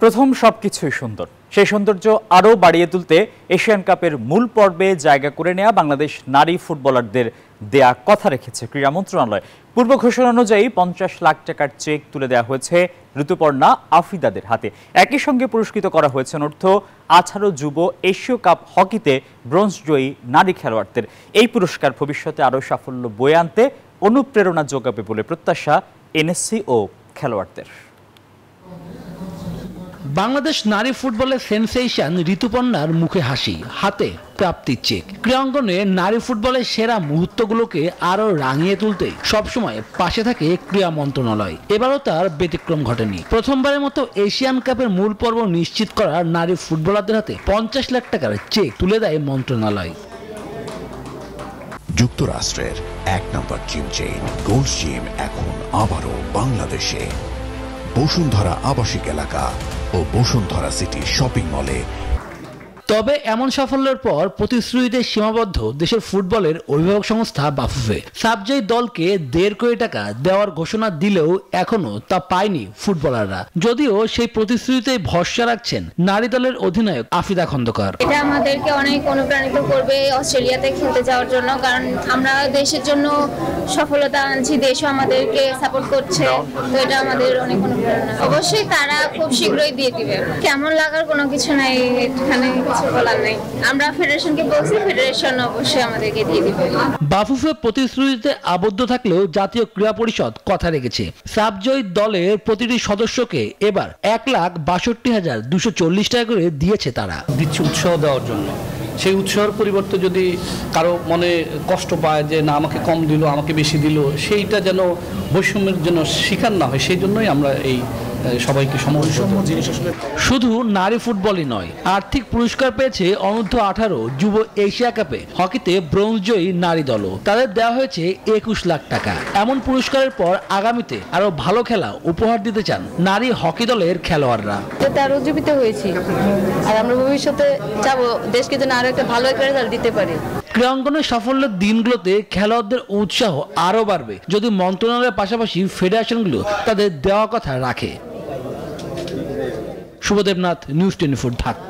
প্রথম সবকিছুই সুন্দর, সেই সৌন্দর্য আরও বাড়িয়ে তুলতে এশিয়ান কাপের মূল পর্বে জায়গা করে নেওয়া বাংলাদেশ নারী ফুটবলারদের দেয়া কথা রেখেছে ক্রীড়া মন্ত্রণালয়। পূর্ব ঘোষণা অনুযায়ী 50 লাখ টাকার চেক তুলে দেওয়া হয়েছে ঋতুপর্ণা আফিদাদের হাতে। একই সঙ্গে পুরস্কৃত করা হয়েছে অনূর্ধ্ব 18 যুব এশীয় কাপ হকিতে ব্রোঞ্জ জয়ী নারী খেলোয়াড়দের। এই পুরস্কার ভবিষ্যতে আরও সাফল্য বয়ে আনতে অনুপ্রেরণা যোগাবে বলে প্রত্যাশা এনএসসি ও খেলোয়াড়দের। বাংলাদেশ নারী ফুটবলের সেন্সেশন ঋতুপর্ণার মুখে হাসি, হাতে প্রাপ্তির চেক। ক্রীড়াঙ্গনে নারী ফুটবলের সেরা মুহূর্তগুলোকে আরো রাঙিয়ে তুলতে সবসময় পাশে থাকে ক্রীড়া মন্ত্রণালয়। এবারও তার ব্যতিক্রম ঘটেনি। প্রথমবারের মতো এশিয়ান কাপের মূল পর্ব নিশ্চিত করা নারী ফুটবলারদের হাতে 50 লাখ টাকার চেক তুলে দেয় মন্ত্রণালয়। যুক্তরাষ্ট্রের 1 নম্বর জিম চেইন গোল্ড জিম এখন আবারও বাংলাদেশে। বসুন্ধরা আবাসিক এলাকা ও বসুন্ধরা সিটি শপিং মলে। তবে এমন সাফল্যের পর প্রতিশ্রুতিতে সীমাবদ্ধ দেশের ফুটবলের অভিভাবক সংস্থা বাফুফে। সাবজয়ী দলকে 1.5 কোটি টাকা দেওয়ার ঘোষণা দিলেও এখনো তা পায়নি ফুটবলাররা, যদিও সেই প্রতিশ্রুতিতে ভরসা রাখছেন নারী দলের অধিনায়ক আফিদা খন্দকার। এটা আমাদেরকে অনেক অনুপ্রাণিত করবে অস্ট্রেলিয়াতে খেলতে যাওয়ার জন্য, কারণ আমরা দেশের জন্য সফলতা আনছি, দেশও আমাদেরকে সাপোর্ট করছে, তো এটা আমাদের অনেক অনুপ্রেরণা। অবশ্যই তারা খুব শীঘ্রই দিয়ে দিবে। কেমন লাগার কোনো কিছু নাই, এখানে বলার নাই। আমরা ফেডারেশনকে বলছি, ফেডারেশন অবশ্যই আমাদেরকে দিয়ে দিবে। বাফুফে প্রতিশ্রুতিতে আবদ্ধ থাকলেও জাতীয় ক্রীড়া পরিষদ কথা রেখেছে। সাবজয়ী দলের প্রতিটি সদস্যকে এবার 1,62,240 টাকা করে দিয়েছে তারা। দিচ্ছে উৎসাহ দেওয়ার জন্য। সেই উৎসাহের পরিবর্তে যদি কারো মনে কষ্ট পায় যে না আমাকে কম দিল, আমাকে বেশি দিল, সেইটা যেন বৈষম্যের জন্য শিকার না হয়, সেই জন্যই আমরা এই সবাইকে জিনিস। শুধু নারী ফুটবলই নয়, আর্থিক পুরস্কার পেয়েছে অনূর্ধ্ব 18 যুব এশিয়া কাপে হকিতে ব্রোঞ্জ জয়ী নারী দলও। তাদের দেওয়া হয়েছে 21 লাখ টাকা। এমন পুরস্কারের পর আগামীতে আরো ভালো খেলা উপহার দিতে চান নারী হকি দলের খেলোয়াড়রা। তারা উজ্জীবিত হয়েছি, আর আমরা ভবিষ্যতে চাবো দেশকে যেন আরো একটা ভালো রেজাল্ট দিতে পারি। ক্রীড়াঙ্গনের সাফল্যের দিনগুলোতে খেলোয়াড়দের উৎসাহ আরো বাড়বে যদি মন্ত্রণালয়ের পাশাপাশি ফেডারেশনগুলো তাদের দেওয়া কথা রাখে। শুভদেবনাথ, নিউজ 24 ঢাকা।